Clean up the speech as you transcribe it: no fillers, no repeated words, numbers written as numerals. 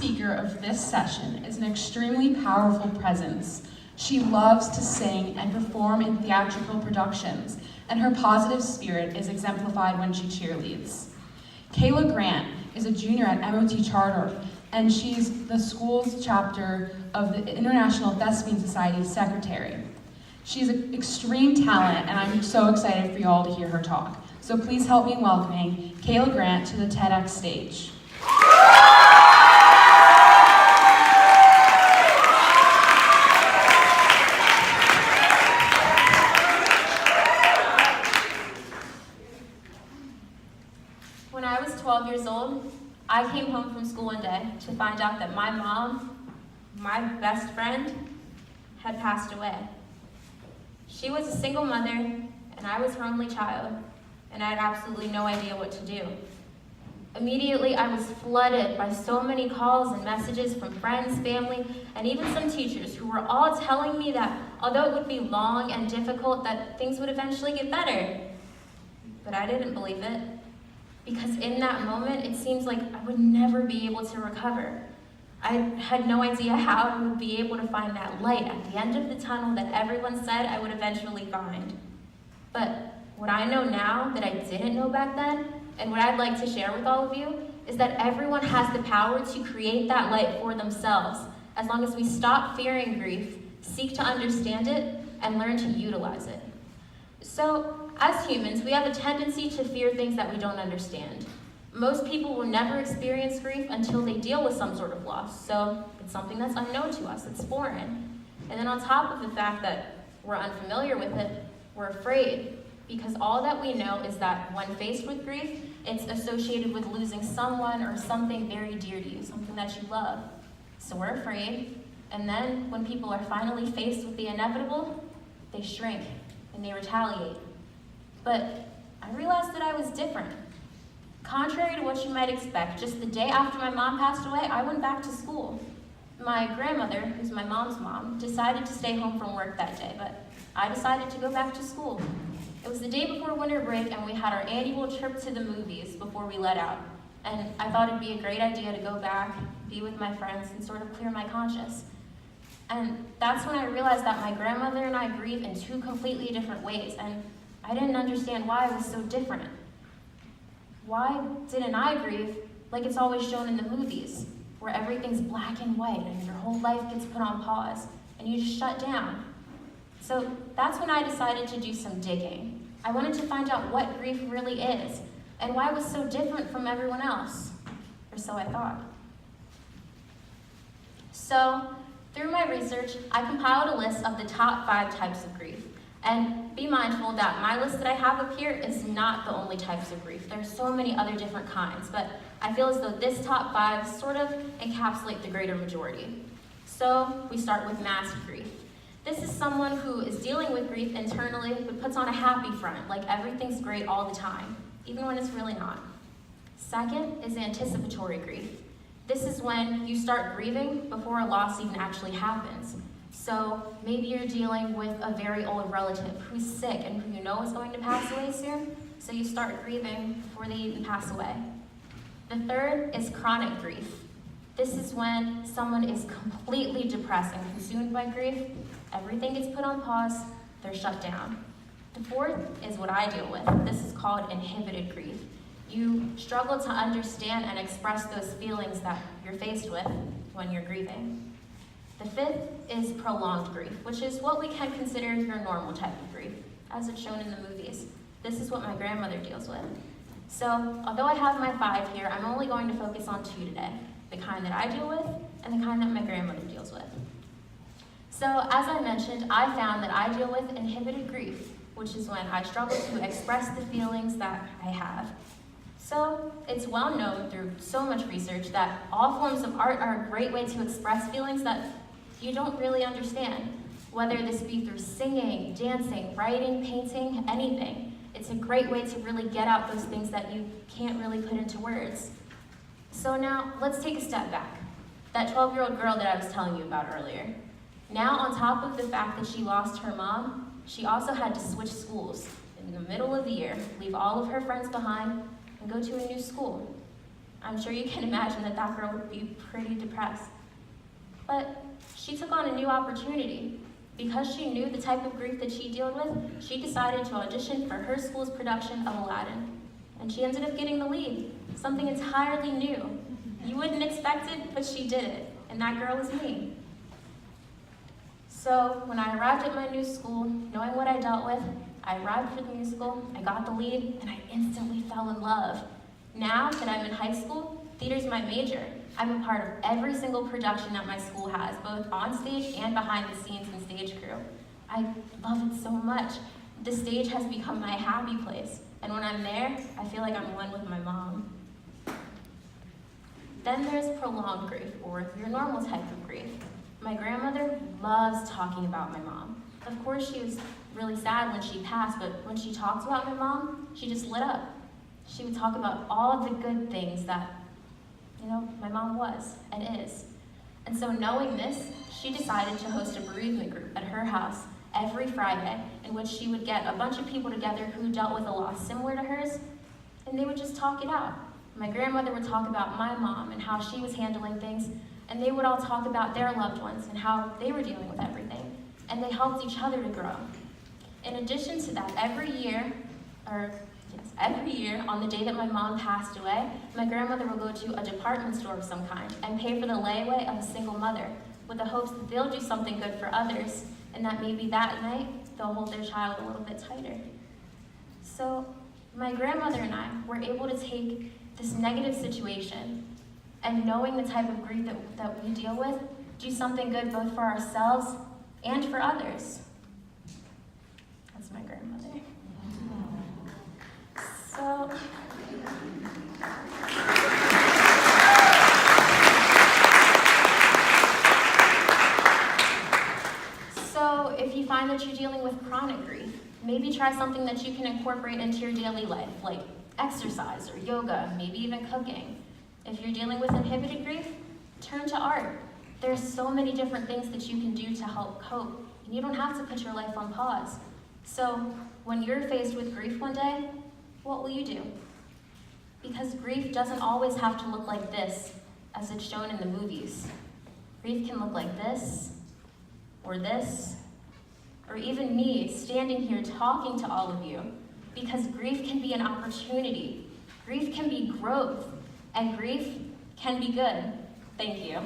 speaker of this session is an extremely powerful presence. She loves to sing and perform in theatrical productions, and her positive spirit is exemplified when she cheerleads. Kayla Grant is a junior at MOT Charter, and she's the school's chapter of the International Thespian Society's secretary. She's an extreme talent, and I'm so excited for you all to hear her talk. So please help me in welcoming Kayla Grant to the TedX stage. When I was 12 years old, I came home from school one day to find out that my mom, my best friend, had passed away. She was a single mother, and I was her only child, and I had absolutely no idea what to do. Immediately, I was flooded by so many calls and messages from friends, family, and even some teachers who were all telling me that although it would be long and difficult, that things would eventually get better. But I didn't believe it, because in that moment, it seems like I would never be able to recover. I had no idea how I would be able to find that light at the end of the tunnel that everyone said I would eventually find. But what I know now that I didn't know back then, and what I'd like to share with all of you, is that everyone has the power to create that light for themselves, as long as we stop fearing grief, seek to understand it, and learn to utilize it. So, as humans, we have a tendency to fear things that we don't understand. Most people will never experience grief until they deal with some sort of loss, so it's something that's unknown to us, it's foreign. And then on top of the fact that we're unfamiliar with it, we're afraid, because all that we know is that when faced with grief, it's associated with losing someone or something very dear to you, something that you love. So we're afraid, and then when people are finally faced with the inevitable, they shrink and they retaliate. But I realized that I was different. Contrary to what you might expect, just the day after my mom passed away, I went back to school. My grandmother, who's my mom's mom, decided to stay home from work that day, but I decided to go back to school. It was the day before winter break, and we had our annual trip to the movies before we let out. And I thought it'd be a great idea to go back, be with my friends, and sort of clear my conscience. And that's when I realized that my grandmother and I grieve in two completely different ways, and I didn't understand why I was so different. Why didn't I grieve like it's always shown in the movies, where everything's black and white and your whole life gets put on pause and you just shut down? So that's when I decided to do some digging. I wanted to find out what grief really is and why it was so different from everyone else, or so I thought. So through my research, I compiled a list of the top 5 types of grief. And be mindful that my list that I have up here is not the only types of grief. There are so many other different kinds, but I feel as though this top 5 sort of encapsulate the greater majority. So we start with masked grief. This is someone who is dealing with grief internally, but puts on a happy front, like everything's great all the time, even when it's really not. Second is anticipatory grief. This is when you start grieving before a loss even actually happens. So maybe you're dealing with a very old relative who's sick and who you know is going to pass away soon, so you start grieving before they even pass away. The third is chronic grief. This is when someone is completely depressed and consumed by grief. Everything gets put on pause, they're shut down. The fourth is what I deal with. This is called inhibited grief. You struggle to understand and express those feelings that you're faced with when you're grieving. The fifth is prolonged grief, which is what we can consider your normal type of grief, as it's shown in the movies. This is what my grandmother deals with. So, although I have my 5 here, I'm only going to focus on 2 today, the kind that I deal with and the kind that my grandmother deals with. So, as I mentioned, I found that I deal with inhibited grief, which is when I struggle to express the feelings that I have. So, it's well known through so much research that all forms of art are a great way to express feelings that you don't really understand, whether this be through singing, dancing, writing, painting, anything. It's a great way to really get out those things that you can't really put into words. So now, let's take a step back. That 12-year-old girl that I was telling you about earlier. Now, on top of the fact that she lost her mom, she also had to switch schools in the middle of the year, leave all of her friends behind, and go to a new school. I'm sure you can imagine that that girl would be pretty depressed. But she took on a new opportunity. Because she knew the type of grief that she dealt with, she decided to audition for her school's production of Aladdin. And she ended up getting the lead, something entirely new. You wouldn't expect it, but she did it, and that girl was me. So when I arrived at my new school, knowing what I dealt with, I arrived for the musical, I got the lead, and I instantly fell in love. Now that I'm in high school, theater's my major. I'm a part of every single production that my school has, both on stage and behind the scenes and stage crew. I love it so much. The stage has become my happy place, and when I'm there, I feel like I'm one with my mom. Then there's prolonged grief, or your normal type of grief. My grandmother loves talking about my mom. Of course, she was really sad when she passed, but when she talked about my mom, she just lit up. She would talk about all the good things that, my mom was and is. And so knowing this, she decided to host a bereavement group at her house every Friday, in which she would get a bunch of people together who dealt with a loss similar to hers, and they would just talk it out. My grandmother would talk about my mom and how she was handling things, and they would all talk about their loved ones and how they were dealing with everything, and they helped each other to grow. In addition to that, every year, on the day that my mom passed away, my grandmother will go to a department store of some kind and pay for the layaway of a single mother, with the hopes that they'll do something good for others, and that maybe that night, they'll hold their child a little bit tighter. So my grandmother and I were able to take this negative situation and, knowing the type of grief that we deal with, do something good both for ourselves and for others. That's my grandmother. So if you find that you're dealing with chronic grief, maybe try something that you can incorporate into your daily life, like exercise or yoga, maybe even cooking. If you're dealing with inhibited grief, turn to art. There's so many different things that you can do to help cope, and you don't have to put your life on pause. So when you're faced with grief one day, what will you do? Because grief doesn't always have to look like this, as it's shown in the movies. Grief can look like this, or even me standing here talking to all of you. Because grief can be an opportunity. Grief can be growth, and grief can be good. Thank you.